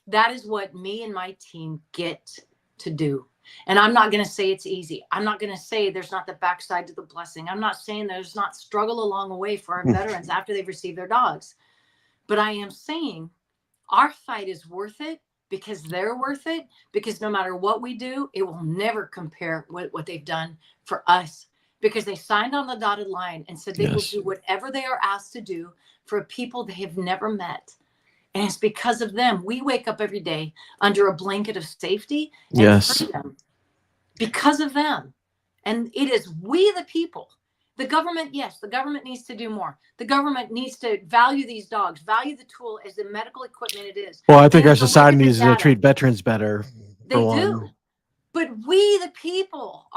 that is what me and my team get to do. And I'm not going to say it's easy. I'm not going to say there's not the backside to the blessing. I'm not saying there's not struggle along the way for our veterans after they've received their dogs. But I am saying our fight is worth it because they're worth it, because no matter what we do, it will never compare what they've done for us, because they signed on the dotted line and said they will do whatever they are asked to do for people they have never met. And it's because of them. We wake up every day under a blanket of safety and freedom because of them. And it is we, the people. The government, yes, the government needs to do more. The government needs to value these dogs, value the tool as the medical equipment it is. Well, I think our society needs to treat veterans better. They do. But we, the people,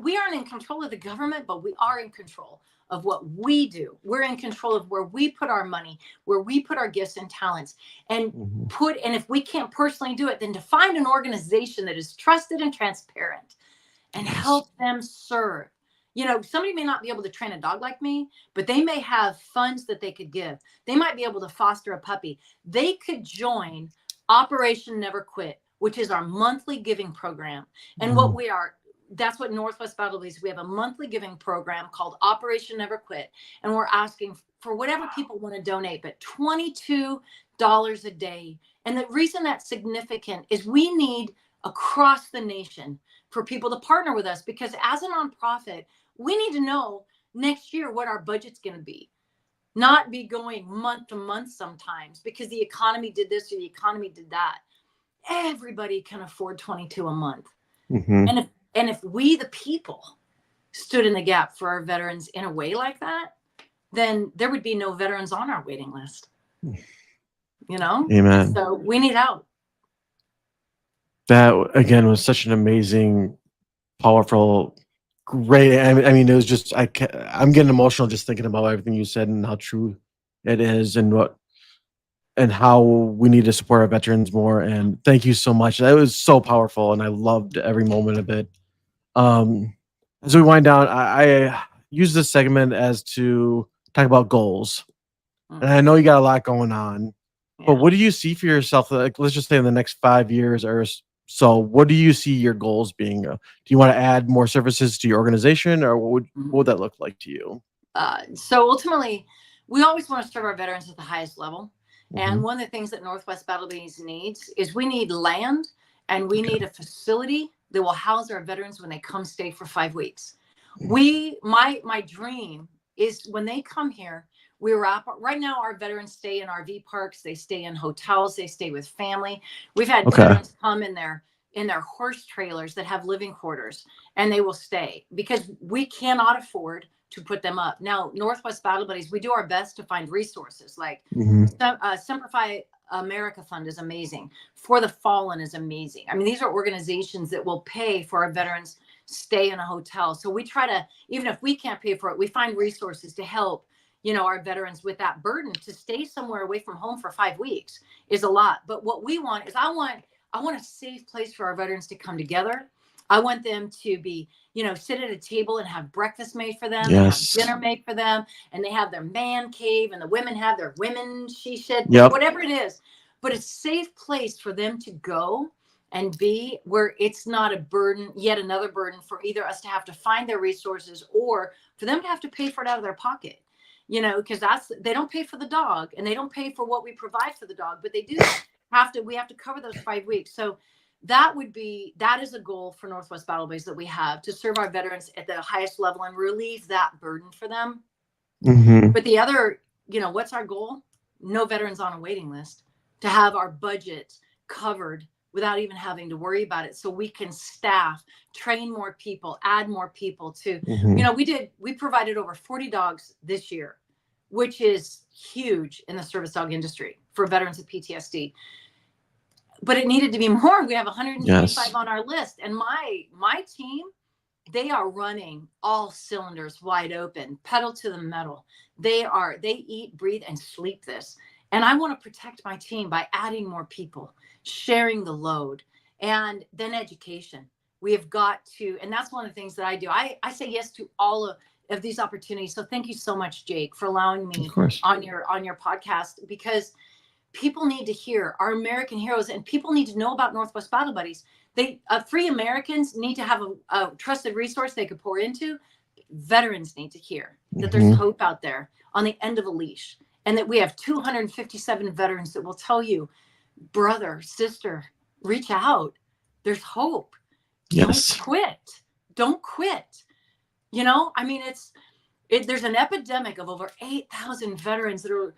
we aren't in control of the government, but we are in control of what we do. We're in control of where we put our money, where we put our gifts and talents, and and if we can't personally do it, then to find an organization that is trusted and transparent and help them serve. You know, somebody may not be able to train a dog like me, but they may have funds that they could give. They might be able to foster a puppy. They could join Operation Never Quit, which is our monthly giving program. And that's what Northwest Battle Leads. We have a monthly giving program called Operation Never Quit. And we're asking for whatever people want to donate, but $22 a day. And the reason that's significant is we need across the nation for people to partner with us, because as a nonprofit, we need to know next year what our budget's going to be, not be going month to month sometimes because the economy did this or the economy did that. Everybody can afford $22 a month. And if we, the people, stood in the gap for our veterans in a way like that, then there would be no veterans on our waiting list. You know? Amen. So we need help. That, again, was such an amazing, powerful, great. I mean, it was just, I'm getting emotional just thinking about everything you said and how true it is, and how we need to support our veterans more. And thank you so much. That was so powerful, and I loved every moment of it. As we wind down, I use this segment as to talk about goals. And I know you got a lot going on, but what do you see for yourself? Like, let's just say in the next 5 years or so, what do you see your goals being? Do you want to add more services to your organization, or what would that look like to you? So ultimately, we always want to serve our veterans at the highest level. And one of the things that Northwest Battle Leads needs is we need land, and we need a facility that will house our veterans when they come stay for 5 weeks. My dream is when they come here, right now our veterans stay in RV parks, they stay in hotels, they stay with family. We've had veterans come in their horse trailers that have living quarters, and they will stay because we cannot afford to put them up. Now, Northwest Battle Buddies, we do our best to find resources like Simplify America Fund is amazing. For the Fallen is amazing. I mean, these are organizations that will pay for our veterans stay in a hotel. So we try to, even if we can't pay for it, we find resources to help, you know, our veterans with that burden. To stay somewhere away from home for 5 weeks is a lot. But what we want is I want a safe place for our veterans to come together. I want them to be, you know, sit at a table and have breakfast made for them, and have dinner made for them, and they have their man cave, and the women have their women she shed, whatever it is. But a safe place for them to go and be, where it's not a burden, yet another burden for either us to have to find their resources or for them to have to pay for it out of their pocket. You know, because they don't pay for the dog and they don't pay for what we provide for the dog, but they do we have to cover those 5 weeks. So that is a goal for Northwest Battle Buddies that we have, to serve our veterans at the highest level and relieve that burden for them. But the other, you know, what's our goal? No veterans on a waiting list, to have our budget covered without even having to worry about it. So we can staff, train more people, add more people to, you know, we provided over 40 dogs this year, which is huge in the service dog industry for veterans with PTSD. But it needed to be more. We have 125 on our list. And my team, they are running all cylinders wide open, pedal to the metal. They eat, breathe, and sleep this. And I want to protect my team by adding more people, sharing the load, and then education. We have got to, and that's one of the things that I do. I say yes to all of these opportunities. So thank you so much, Jake, for allowing me on your podcast, because people need to hear our American heroes, and people need to know about Northwest Battle Buddies. Free Americans need to have a trusted resource they could pour into. Veterans need to hear that there's hope out there on the end of a leash, and that we have 257 veterans that will tell you, brother, sister, reach out. There's hope. Don't quit. Don't quit. You know, I mean, there's an epidemic of over 8,000 veterans that are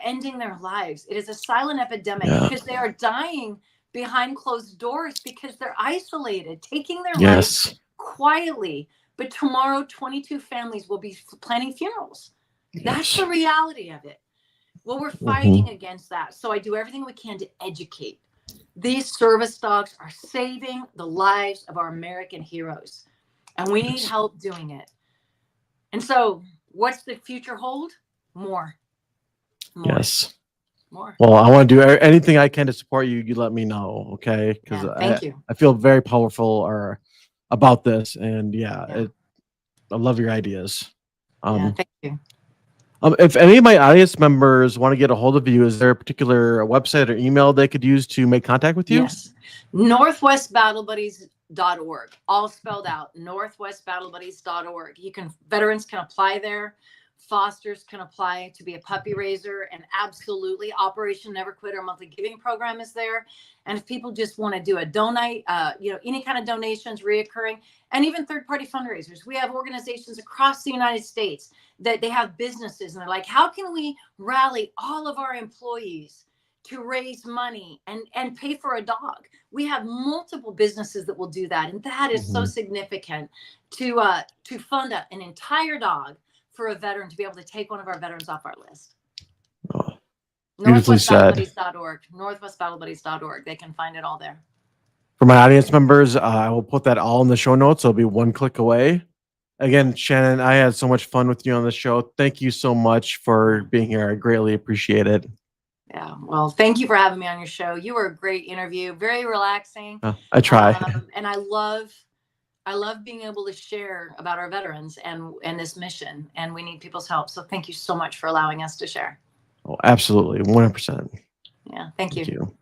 ending their lives. It is a silent epidemic because they are dying behind closed doors because they're isolated, taking their lives quietly. But tomorrow, 22 families will be planning funerals. That's the reality of it. Well, we're fighting against that. So I do everything we can to educate. These service dogs are saving the lives of our American heroes, and we need help doing it. And so what's the future hold? More. More. Well, I want to do anything I can to support you. You let me know, okay? Because thank you. I feel very powerful about this, and I love your ideas. Thank you. If any of my audience members want to get a hold of you, is there a particular website or email they could use to make contact with you? Yes. NorthwestBattleBuddies.org, all spelled out. NorthwestBattleBuddies.org. Veterans can apply there. Fosters can apply to be a puppy raiser, and absolutely Operation Never Quit, our monthly giving program, is there. And if people just want to do a donate, any kind of donations, reoccurring, and even third-party fundraisers, we have organizations across the United States that they have businesses, and they're like, how can we rally all of our employees to raise money and pay for a dog? We have multiple businesses that will do that, and that is so significant to fund an entire dog for a veteran to be able to take one of our veterans off our list. Beautifully said. NorthwestBattleBuddies.org. They can find it all there. For my audience members, I will put that all in the show notes. It'll be one click away. Again, Shannon, I had so much fun with you on the show. Thank you so much for being here. I greatly appreciate it. Yeah, well, thank you for having me on your show. You were a great interview, very relaxing. I try. And I love being able to share about our veterans and this mission, and we need people's help. So thank you so much for allowing us to share. Oh, absolutely. 100%. Yeah. Thank you.